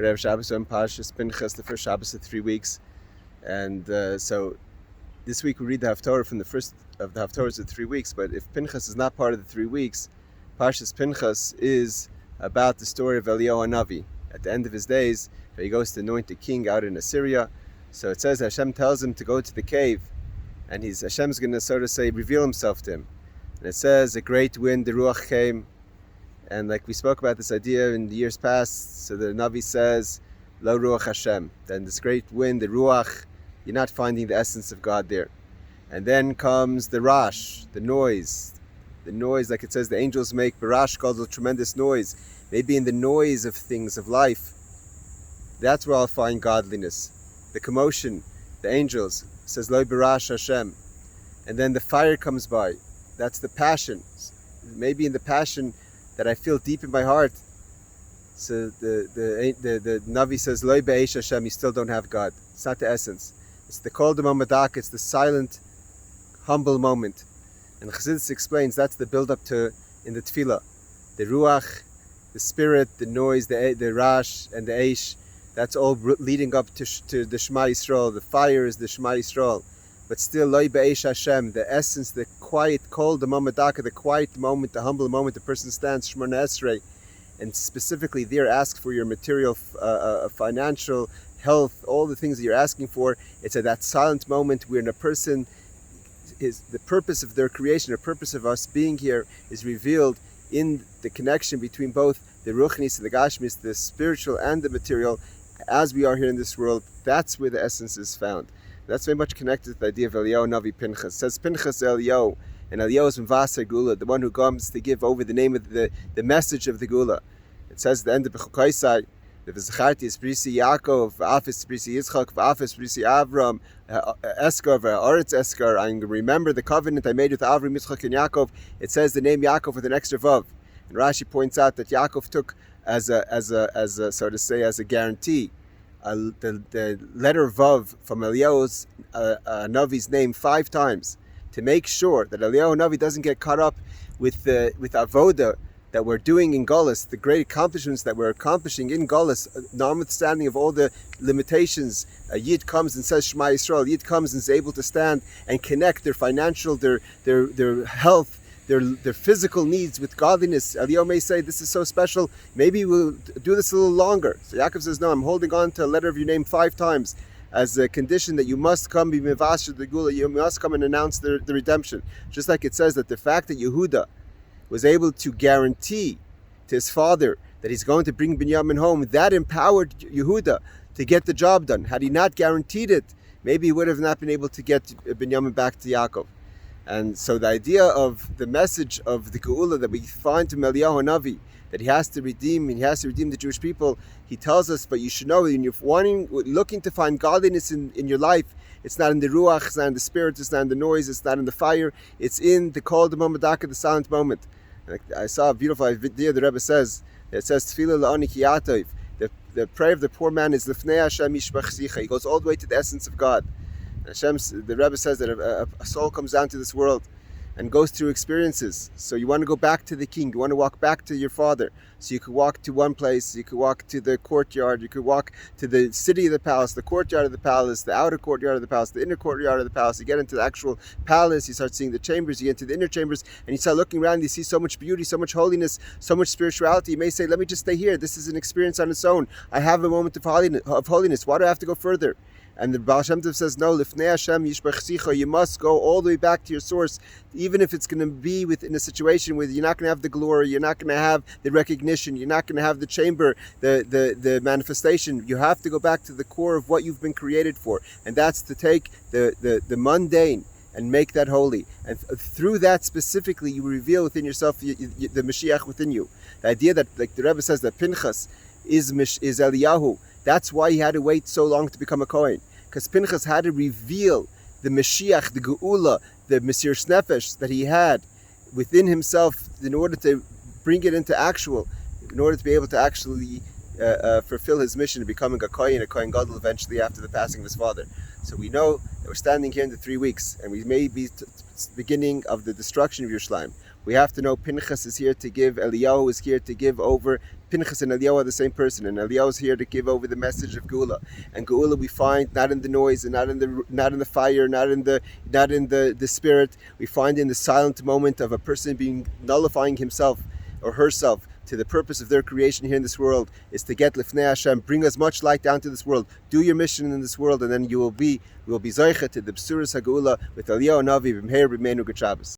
We're going to have Shabbos on Parshas Pinchas, the first Shabbos of 3 weeks. And so this week we read the Haftorah from the first of the Haftorahs of 3 weeks. But if Pinchas is not part of the 3 weeks, Parshas Pinchas is about the story of Eliyahu Hanavi. At the end of his days, he goes to anoint a king out in Assyria. So it says Hashem tells him to go to the cave, and Hashem's going to, so to say, reveal himself to him. And it says a great wind, the Ruach came, and like we spoke about this idea in the years past, so the Navi says, Lo Ruach Hashem. Then this great wind, the Ruach, you're not finding the essence of God there. And then comes the Rash, the noise. The noise, like it says, the angels make Barash called a tremendous noise. Maybe in the noise of things, of life, that's where I'll find godliness. The commotion, the angels, says Lo Barash Hashem. And then the fire comes by. That's the passion. Maybe in the passion that I feel deep in my heart. So the Navi says, Loi Be'esh Hashem, you still don't have God. It's not the essence. It's the Kol D'Mo Madak, it's the silent, humble moment. And Chassidus explains that's the build-up to in the Tefillah. The Ruach, the spirit, the noise, the Rash, and the Eish, that's all leading up to the Shema Yisrael. The fire is the Shema Yisrael. But still, Loi Be'esh Hashem, the essence, the quiet, Kol D'Mo Madak, the quiet moment, the humble moment, the person stands, Shemona Esrei, and specifically there ask for your material, financial, health, all the things that you're asking for. It's at that silent moment where a person is, the purpose of their creation, the purpose of us being here is revealed in the connection between both the Ruchnis and the Gashmis, the spiritual and the material, as we are here in this world. That's where the essence is found. That's very much connected to the idea of Eliyahu Navi Pinchas. It says Pinchas Eliyahu, and Eliyahu is Mvasa Gula, the one who comes to give over the name of the message of the Gula. It says at the end of Bechukaisai, the V'zacharti is Brisi Yaakov, V'afis Brisi Yitzchak, V'afis Brisi Avram, Eskar, V'aretz Eskar. I remember the covenant I made with Avram, Yitzchak, and Yaakov. It says the name Yaakov with an extra Vav. And Rashi points out that Yaakov took as a so to say, as a guarantee, the letter Vav from Eliyahu's Navi's name 5 times to make sure that Eliyahu Navi doesn't get caught up with Avoda that we're doing in Golus, the great accomplishments that we're accomplishing in Golus, notwithstanding of all the limitations. A Yid comes and says Shema Yisrael. Yid comes and is able to stand and connect their financial, their health, their physical needs with godliness. Eliyahu may say, this is so special, maybe we'll do this a little longer. So Yaakov says, no, I'm holding on to a letter of your name 5 times as a condition that you must come, be mevasher the gula, you must come and announce the redemption. Just like it says that the fact that Yehuda was able to guarantee to his father that he's going to bring Binyamin home, that empowered Yehuda to get the job done. Had he not guaranteed it, maybe he would have not been able to get Binyamin back to Yaakov. And so the idea of the message of the Geula that we find from Eliyahu Hanavi, that he has to redeem the Jewish people, he tells us, but you should know, when you're looking to find godliness in your life, it's not in the Ruach, it's not in the spirit, it's not in the noise, it's not in the fire, it's in the Kol D'Mo Madak, the silent moment. And I saw a beautiful idea the Rebbe says, it says, Tefillah La'ani Ki Yatov, the prayer of the poor man is Lifnei Hashem Yishbach Sicha. He goes all the way to the essence of God. The Rebbe says that a soul comes down to this world and goes through experiences. So you want to go back to the king, you want to walk back to your father. So you could walk to one place, you could walk to the courtyard, you could walk to the city of the palace, the courtyard of the palace, the outer courtyard of the palace, the inner courtyard of the palace. You get into the actual palace, you start seeing the chambers, you get into the inner chambers, and you start looking around, you see so much beauty, so much holiness, so much spirituality. You may say, let me just stay here. This is an experience on its own. I have a moment of holiness. Why do I have to go further? And the Baal Shem Tov says, no, Lifnei Hashem Yishbach Sicha, you must go all the way back to your source, even if it's going to be within a situation where you're not going to have the glory, you're not going to have the recognition, you're not going to have the chamber, the manifestation. You have to go back to the core of what you've been created for. And that's to take the mundane and make that holy. And through that specifically, you reveal within yourself the Mashiach within you. The idea that, like the Rebbe says, that Pinchas is Eliyahu. That's why he had to wait so long to become a Kohen. Because Pinchas had to reveal the Mashiach, the Geula, the Mesiras Nefesh that he had within himself in order to bring it into actual, in order to be able to actually fulfill his mission of becoming a Kohen Gadol eventually after the passing of his father. So we know that we're standing here in the 3 weeks, and we may be beginning of the destruction of Yerushalayim. We have to know Pinchas is here to give, Eliyahu is here to give over. Pinchas and Eliyahu are the same person, and Eliyahu is here to give over the message of Geula. And Geula we find not in the noise, and not in the fire, not in the spirit. We find in the silent moment of a person being nullifying himself or herself to the purpose of their creation here in this world, is to get Lifnei Hashem, bring as much light down to this world, do your mission in this world, and then we will be Zoicha to the B'suras HaGeula with Eliyahu Navi B'mheir B'meinu Good Shabbos.